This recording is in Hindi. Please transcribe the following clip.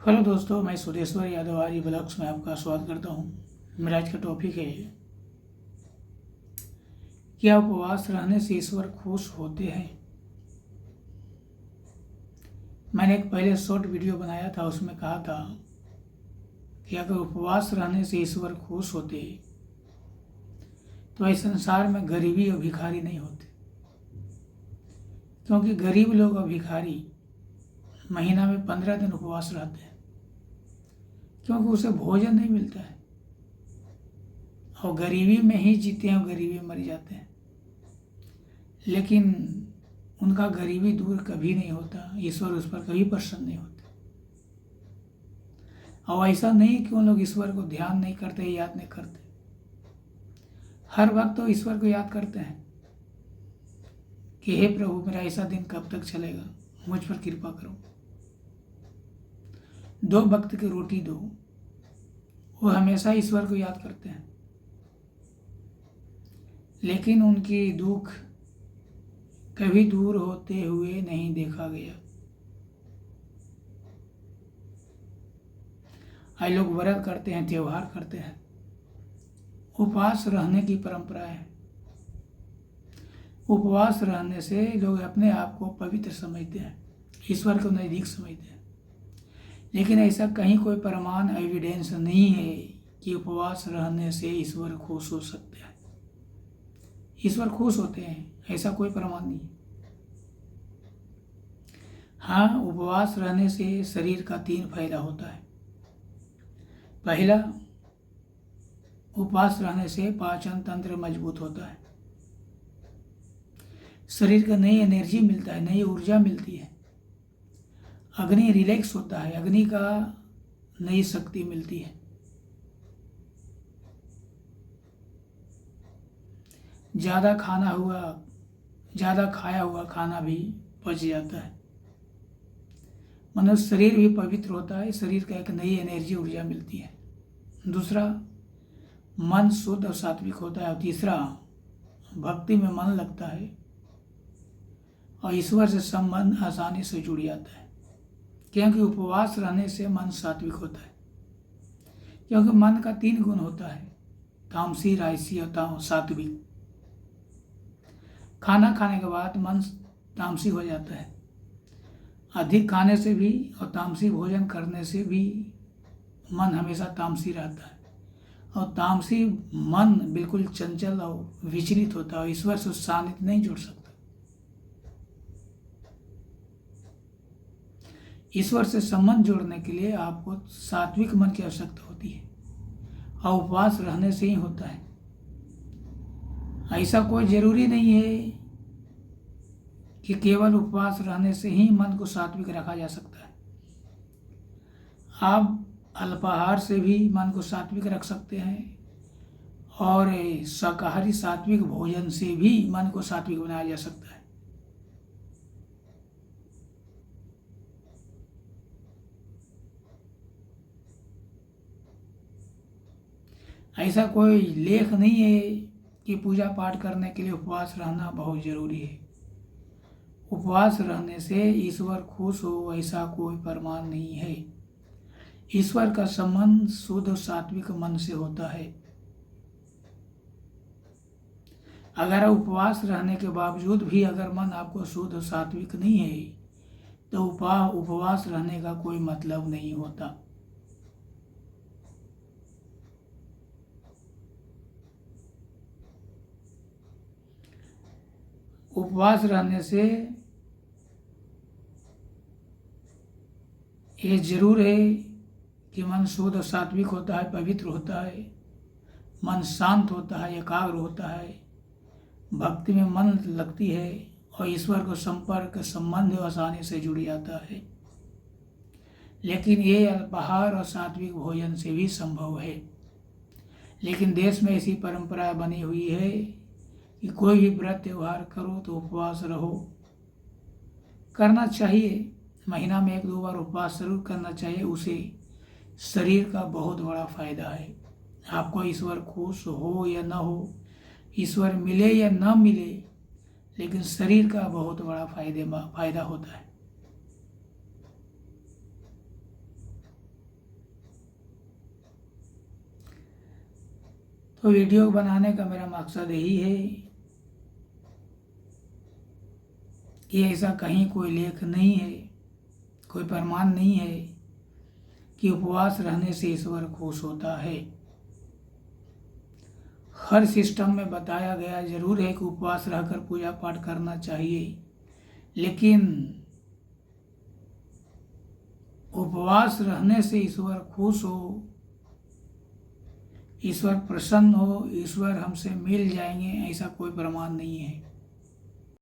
हेलो दोस्तों, मैं सुदेश्वर यादव आर्य ब्लॉग्स में आपका स्वागत करता हूँ। मेरा आज का टॉपिक है, क्या उपवास रहने से ईश्वर खुश होते हैं। मैंने एक पहले शॉर्ट वीडियो बनाया था, उसमें कहा था कि अगर उपवास रहने से ईश्वर खुश होते तो इस संसार में गरीबी और भिखारी नहीं होते, क्योंकि गरीब लोग और भिखारी महीना में 15 दिन उपवास रहते हैं, क्योंकि उसे भोजन नहीं मिलता है और गरीबी में ही जीते हैं और गरीबी में मर जाते हैं। लेकिन उनका गरीबी दूर कभी नहीं होता, ईश्वर उस पर कभी प्रसन्न नहीं होते। और ऐसा नहीं कि उन लोग ईश्वर को ध्यान नहीं करते, याद नहीं करते, हर वक्त तो ईश्वर को याद करते हैं कि हे प्रभु, मेरा ऐसा दिन कब तक चलेगा, मुझ पर कृपा करो, 2 वक्त की रोटी दो। वो हमेशा ईश्वर को याद करते हैं, लेकिन उनकी दुख कभी दूर होते हुए नहीं देखा गया। आज लोग व्रत करते हैं, त्योहार करते हैं, उपवास रहने की परंपरा है। उपवास रहने से लोग अपने आप को पवित्र समझते हैं, ईश्वर को नज़दीक समझते हैं। लेकिन ऐसा कहीं कोई प्रमाण एविडेंस नहीं है कि उपवास रहने से ईश्वर खुश हो सकते हैं। ईश्वर खुश होते हैं, ऐसा कोई प्रमाण नहीं। हाँ, उपवास रहने से शरीर का 3 फायदा होता है। पहला, उपवास रहने से पाचन तंत्र मजबूत होता है, शरीर को नई एनर्जी मिलता है, नई ऊर्जा मिलती है, अग्नि रिलैक्स होता है, अग्नि का नई शक्ति मिलती है। ज़्यादा खाया हुआ खाना भी पच जाता है, मनुष्य शरीर भी पवित्र होता है, शरीर का एक नई एनर्जी ऊर्जा मिलती है। दूसरा, मन शुद्ध और सात्विक होता है। और तीसरा, भक्ति में मन लगता है और ईश्वर से संबंध आसानी से जुड़ जाता है, क्योंकि उपवास रहने से मन सात्विक होता है। क्योंकि मन का 3 गुण होता है, तामसी, राजसी और सात्विक। खाना खाने के बाद मन तामसी हो जाता है, अधिक खाने से भी और तामसी भोजन करने से भी मन हमेशा तामसी रहता है। और तामसी मन बिल्कुल चंचल और विचलित होता है और ईश्वर से सानिध्य नहीं जुड़ सकता। ईश्वर से संबंध जोड़ने के लिए आपको सात्विक मन की आवश्यकता होती है और उपवास रहने से ही होता है। ऐसा कोई जरूरी नहीं है कि केवल उपवास रहने से ही मन को सात्विक रखा जा सकता है। आप अल्पाहार से भी मन को सात्विक रख सकते हैं और शाकाहारी सात्विक भोजन से भी मन को सात्विक बनाया जा सकता है। ऐसा कोई लेख नहीं है कि पूजा पाठ करने के लिए उपवास रहना बहुत जरूरी है। उपवास रहने से ईश्वर खुश हो, ऐसा कोई प्रमाण नहीं है। ईश्वर का संबंध शुद्ध और सात्विक मन से होता है। अगर उपवास रहने के बावजूद भी अगर मन आपको शुद्ध और सात्विक नहीं है तो उपवास रहने का कोई मतलब नहीं होता। उपवास रहने से ये जरूर है कि मन शुद्ध और सात्विक होता है, पवित्र होता है, मन शांत होता है, एकाग्र होता है, भक्ति में मन लगती है और ईश्वर को संपर्क संबंध आसानी से जुड़ जाता है। लेकिन ये अल्पाहार और सात्विक भोजन से भी संभव है। लेकिन देश में ऐसी परंपरा बनी हुई है कि कोई भी व्रत त्योहार करो तो उपवास रहो। करना चाहिए, महीना में 1-2 बार उपवास जरूर करना चाहिए, उसे शरीर का बहुत बड़ा फायदा है। आपको ईश्वर खुश हो या न हो, ईश्वर मिले या न मिले, लेकिन शरीर का बहुत बड़ा फायदा होता है। तो वीडियो बनाने का मेरा मकसद यही है कि ऐसा कहीं कोई लेख नहीं है, कोई प्रमाण नहीं है कि उपवास रहने से ईश्वर खुश होता है। हर सिस्टम में बताया गया जरूर है कि उपवास रहकर पूजा पाठ करना चाहिए, लेकिन उपवास रहने से ईश्वर खुश हो, ईश्वर प्रसन्न हो, ईश्वर हमसे मिल जाएंगे, ऐसा कोई प्रमाण नहीं है।